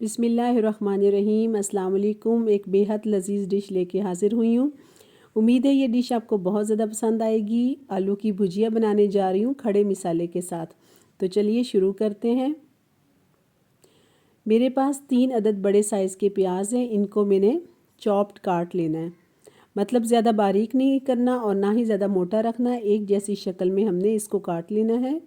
बिस्मिल्लाहिर्रहमानिर्रहीम। अस्सलाम वालेकुम। एक बेहद लजीज डिश लेके हाज़िर हुई हूँ। उम्मीद है ये डिश आपको बहुत ज़्यादा पसंद आएगी। आलू की भुजिया बनाने जा रही हूँ खड़े मिसाले के साथ। तो चलिए शुरू करते हैं। मेरे पास 3 अदद बड़े साइज़ के प्याज हैं। इनको मैंने चॉप्ड काट लेना है, मतलब ज़्यादा बारीक नहीं करना और ना ही ज़्यादा मोटा रखना है। एक जैसी शक्ल में हमने इसको काट लेना है।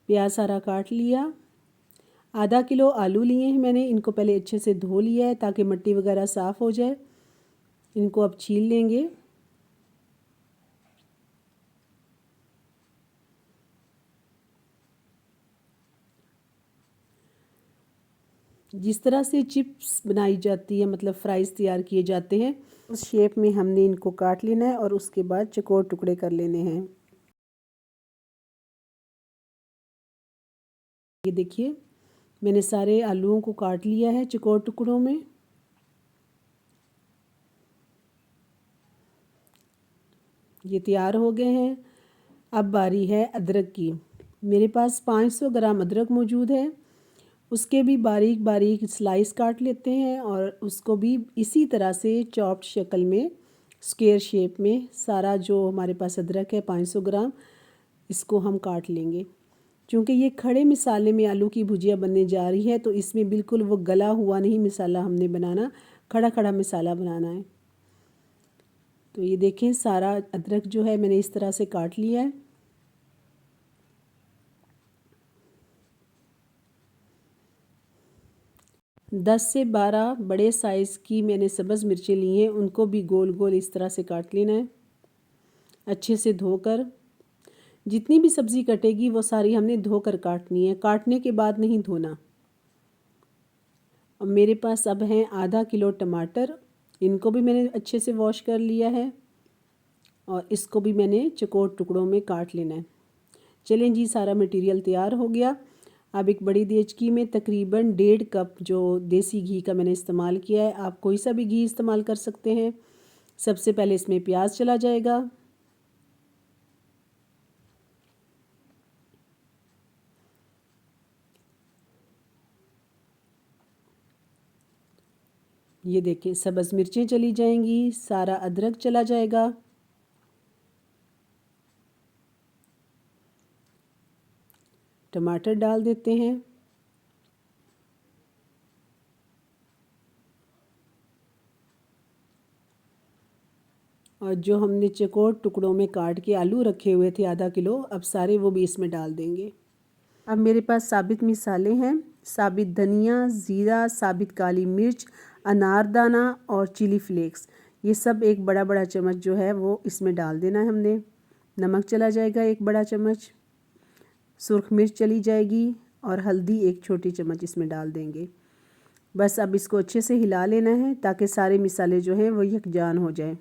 प्याज सारा काट लिया। आधा किलो आलू लिए हैं मैंने। इनको पहले अच्छे से धो लिया है ताकि मिट्टी वगैरह साफ़ हो जाए। इनको अब छील लेंगे। जिस तरह से चिप्स बनाई जाती है, मतलब फ्राइज़ तैयार किए जाते हैं, उस शेप में हमने इनको काट लेना है और उसके बाद चौकोर टुकड़े कर लेने हैं। ये देखिए, मैंने सारे आलूओं को काट लिया है चौकोर टुकड़ों में। ये तैयार हो गए हैं। अब बारी है अदरक की। मेरे पास 500 ग्राम अदरक मौजूद है। उसके भी बारीक बारीक स्लाइस काट लेते हैं और उसको भी इसी तरह से चॉप्ड शक्ल में स्क्वायर शेप में सारा जो हमारे पास अदरक है 500 ग्राम, इसको हम काट लेंगे। क्योंकि ये खड़े मिसाले में आलू की भुजिया बनने जा रही है तो इसमें बिल्कुल वो गला हुआ नहीं मिसाला हमने बनाना, खड़ा खड़ा मिसाला बनाना है। तो ये देखें, सारा अदरक जो है मैंने इस तरह से काट लिया है। दस से 12 बड़े साइज़ की मैंने सब्ज़ मिर्चें ली हैं। उनको भी गोल गोल इस तरह से काट लेना है, अच्छे से धोकर। जितनी भी सब्ज़ी कटेगी वो सारी हमने धोकर काटनी है, काटने के बाद नहीं धोना। और मेरे पास अब हैं आधा किलो टमाटर। इनको भी मैंने अच्छे से वॉश कर लिया है और इसको भी मैंने चौकोर टुकड़ों में काट लेना है। चलें जी, सारा मटेरियल तैयार हो गया। अब एक बड़ी देचकी में तकरीबन 1.5 कप जो देसी घी का मैंने इस्तेमाल किया है, आप कोई सा भी घी इस्तेमाल कर सकते हैं। सबसे पहले इसमें प्याज चला जाएगा। ये देखें, सब्ज़ मिर्चें चली जाएंगी, सारा अदरक चला जाएगा। टमाटर डाल देते हैं। और जो हमने चौकोर टुकड़ों में काट के आलू रखे हुए थे आधा किलो, अब सारे वो भी इसमें डाल देंगे। अब मेरे पास साबित मिसाले हैं, साबित धनिया, ज़ीरा, साबित काली मिर्च, अनारदाना और चिली फ्लेक्स। ये सब एक बड़ा बड़ा चम्मच जो है वो इसमें डाल देना है हमने। नमक चला जाएगा 1 बड़ा चम्मच, सुर्ख मिर्च चली जाएगी और हल्दी 1 छोटी चम्मच इसमें डाल देंगे। बस अब इसको अच्छे से हिला लेना है ताकि सारे मिसाले जो हैं वो यकजान हो जाए।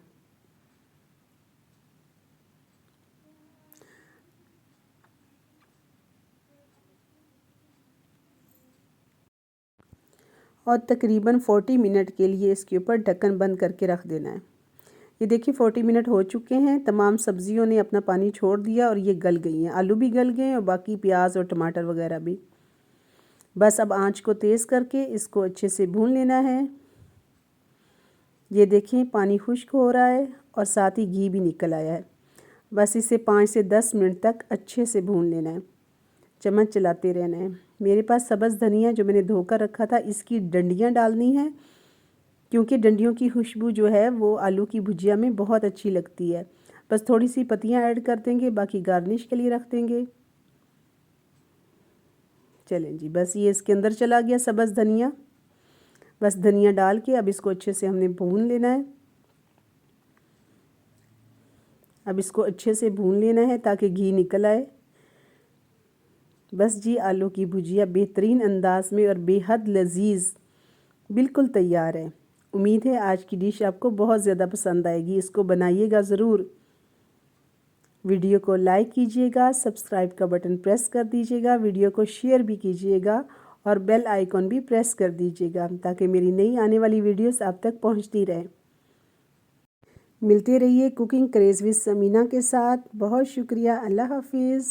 और तकरीबन 40 मिनट के लिए इसके ऊपर ढक्कन बंद करके रख देना है। ये देखिए 40 मिनट हो चुके हैं। तमाम सब्जियों ने अपना पानी छोड़ दिया और ये गल गई हैं। आलू भी गल गए हैं और बाकी प्याज और टमाटर वगैरह भी। बस अब आंच को तेज़ करके इसको अच्छे से भून लेना है। ये देखिए, पानी खुश्क हो रहा है और साथ ही घी भी निकल आया है। बस इसे 5 से 10 मिनट तक अच्छे से भून लेना है, चम्मच चलाते रहना है। मेरे पास सब्ज़ धनिया जो मैंने धोकर रखा था, इसकी डंडियाँ डालनी हैं क्योंकि डंडियों की खुशबू जो है वो आलू की भुजिया में बहुत अच्छी लगती है। बस थोड़ी सी पत्तियाँ ऐड कर देंगे, बाकी गार्निश के लिए रख देंगे। चलें जी, बस ये इसके अंदर चला गया सब्ज़ धनिया। बस धनिया डाल के अब इसको अच्छे से हमने भून लेना है। अब इसको अच्छे से भून लेना है ताकि घी निकल आए। बस जी, आलू की भुजिया बेहतरीन अंदाज में और बेहद लजीज बिल्कुल तैयार है। उम्मीद है आज की डिश आपको बहुत ज़्यादा पसंद आएगी। इसको बनाइएगा ज़रूर। वीडियो को लाइक कीजिएगा, सब्सक्राइब का बटन प्रेस कर दीजिएगा, वीडियो को शेयर भी कीजिएगा और बेल आइकॉन भी प्रेस कर दीजिएगा ताकि मेरी नई आने वाली वीडियोस आप तक पहुंचती रहे। मिलते रहिए कुकिंग क्रेज़ विद समीना के साथ। बहुत शुक्रिया। अल्लाह हाफिज़।